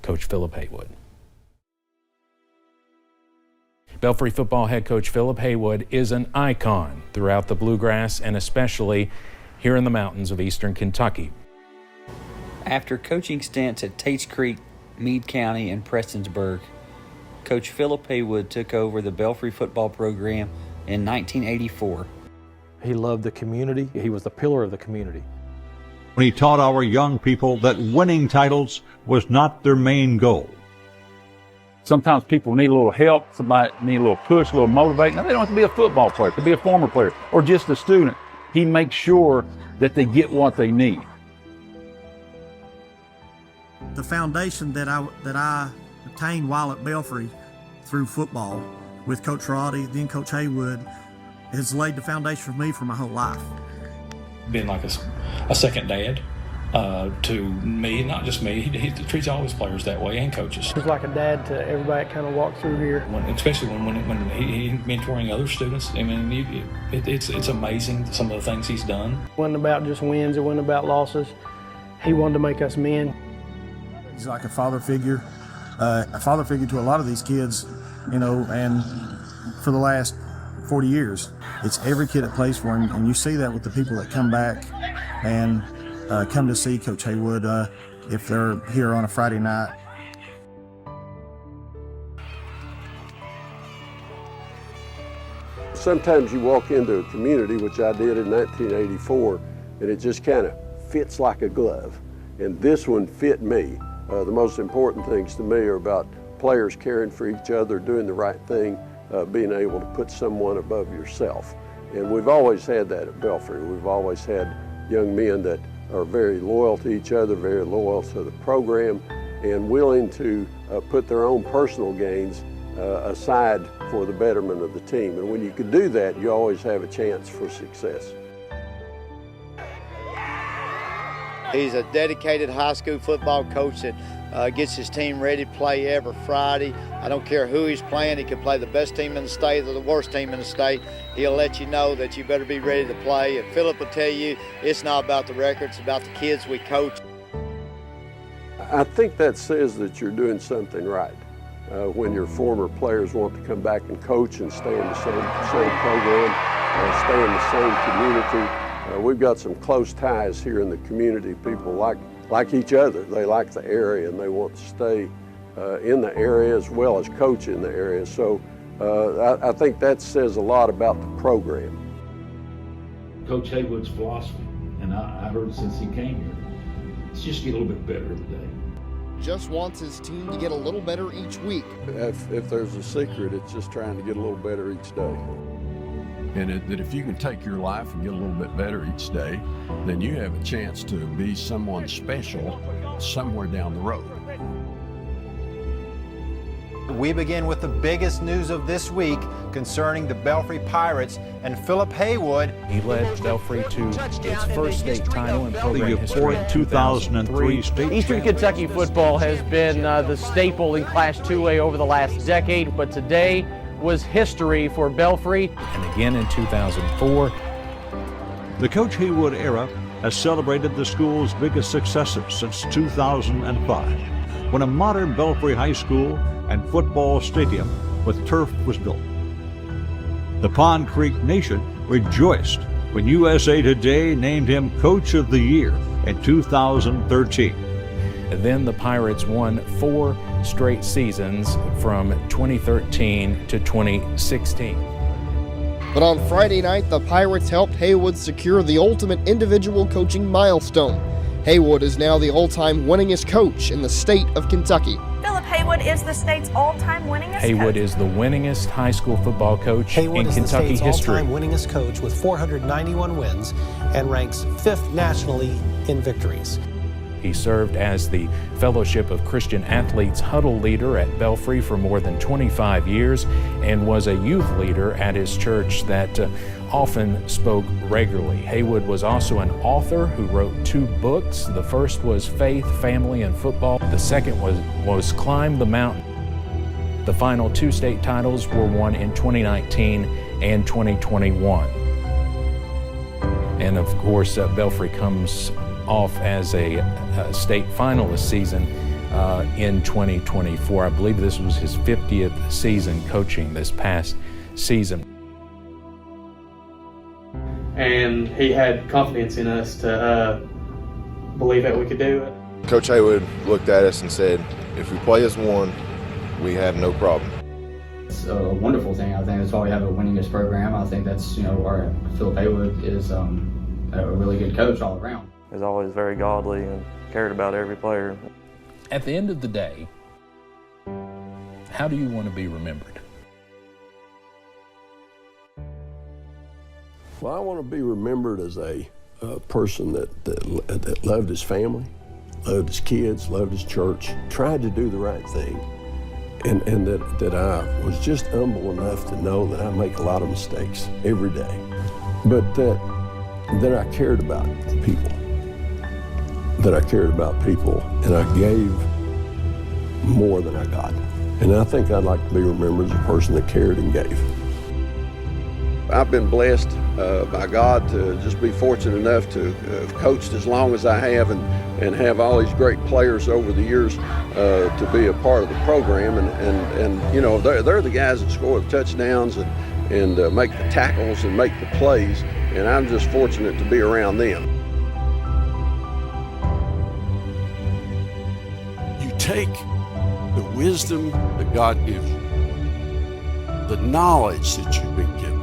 Coach Philip Haywood. Belfry football head coach Philip Haywood is an icon throughout the Bluegrass and especially here in the mountains of eastern Kentucky. After coaching stints at Tates Creek, Meade County, and Prestonsburg, Coach Philip Haywood took over the Belfry football program in 1984. He loved the community. He was the pillar of the community. When he taught our young people that winning titles was not their main goal. Sometimes people need a little help, somebody need a little push, a little motivation. Now, they don't have to be a football player, it could be a former player, or just a student. He makes sure that they get what they need. The foundation that I obtained while at Belfry through football with Coach Roddy, then Coach Haywood, has laid the foundation for me for my whole life. Being like a second dad to me, not just me, he treats all his players that way and coaches. He's like a dad to everybody that kind of walks through here. Especially when he's mentoring other students. I mean, it's amazing some of the things he's done. It wasn't about just wins, it wasn't about losses. He wanted to make us men. He's like a father figure to a lot of these kids, you know, and for the last 40 years. It's every kid that plays for him, and you see that with the people that come back and come to see Coach Haywood if they're here on a Friday night. Sometimes you walk into a community, which I did in 1984, and it just kind of fits like a glove. And this one fit me. The most important things to me are about players caring for each other, doing the right thing, being able to put someone above yourself. And we've always had that at Belfry. We've always had young men that are very loyal to each other, very loyal to the program, and willing to put their own personal gains aside for the betterment of the team. And when you can do that, you always have a chance for success. He's a dedicated high school football coach that gets his team ready to play every Friday. I don't care who he's playing. He could play the best team in the state or the worst team in the state. He'll let you know that you better be ready to play. And Philip will tell you it's not about the record, it's about the kids we coach. I think that says that you're doing something right. When your former players want to come back and coach and stay in the same program, stay in the same community. We've got some close ties here in the community. People like each other. They like the area and they want to stay in the area as well as coach in the area. So I think that says a lot about the program. Coach Haywood's philosophy, and I heard it since he came here, it's just get a little bit better every day. Just wants his team to get a little better each week. If there's a secret, it's just trying to get a little better each day. And that if you can take your life and get a little bit better each day, then you have a chance to be someone special somewhere down the road. We begin with the biggest news of this week concerning the Belfry Pirates and Philip Haywood. He led Belfry to its first state title in program history in 2003 state. Eastern Kentucky football has been the staple in Class 2A over the last decade, but today was history for Belfry. And again in 2004. The Coach Haywood era has celebrated the school's biggest successes since 2005, when a modern Belfry High School and football stadium with turf was built. The Pond Creek Nation rejoiced when USA Today named him Coach of the Year in 2013. And then the Pirates won 4 straight seasons from 2013 to 2016. But on Friday night, the Pirates helped Haywood secure the ultimate individual coaching milestone. Haywood is now the all-time winningest coach in the state of Kentucky. Philip Haywood is the state's all-time winningest Haywood coach. is the winningest high school football coach Haywood in Kentucky is the state's history. all-time winningest coach with 491 wins and ranks 5th nationally in victories. He served as the Fellowship of Christian Athletes huddle leader at Belfry for more than 25 years and was a youth leader at his church that often spoke regularly. Haywood was also an author who wrote 2 books. The first was Faith, Family, and Football. The second was Climb the Mountain. The final 2 state titles were won in 2019 and 2021. And of course, Belfry comes off as a state finalist season in 2024. I believe this was his 50th season coaching this past season. And he had confidence in us to believe that we could do it. Coach Haywood looked at us and said, if we play as one, we have no problem. It's a wonderful thing. I think that's why we have a winningest program. I think that's, our Philip Haywood is a really good coach all around. He's always very godly and cared about every player. At the end of the day, how do you want to be remembered? Well, I want to be remembered as a person that loved his family, loved his kids, loved his church, tried to do the right thing, and that I was just humble enough to know that I make a lot of mistakes every day, but that I cared about people, and I gave more than I got. And I think I'd like to be remembered as a person that cared and gave. I've been blessed by God to just be fortunate enough to have coached as long as I have and have all these great players over the years to be a part of the program. And they're the guys that score the touchdowns and make the tackles and make the plays. And I'm just fortunate to be around them. You take the wisdom that God gives you, the knowledge that you've been given,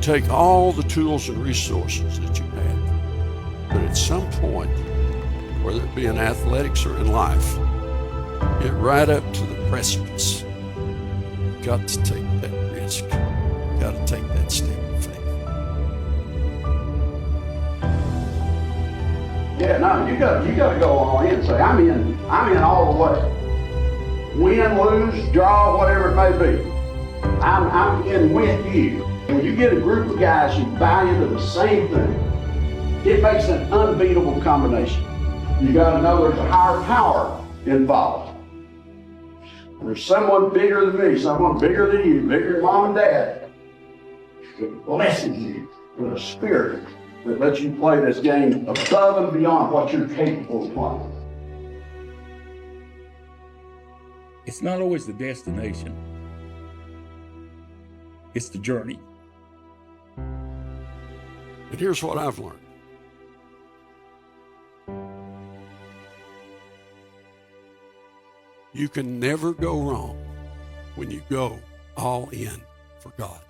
take all the tools and resources that you have, but at some point, whether it be in athletics or in life, get right up to the precipice. You've got to take that risk. You've got to take that step of faith. Yeah, no, you got to go all in and say, I'm in all the way. Win, lose, draw, whatever it may be. I'm in with you. When you get a group of guys who buy into the same thing, it makes an unbeatable combination. You got to know there's a higher power involved. There's someone bigger than me, someone bigger than you, bigger than mom and dad, that blesses you with a spirit that lets you play this game above and beyond what you're capable of playing. It's not always the destination. It's the journey. And here's what I've learned. You can never go wrong when you go all in for God.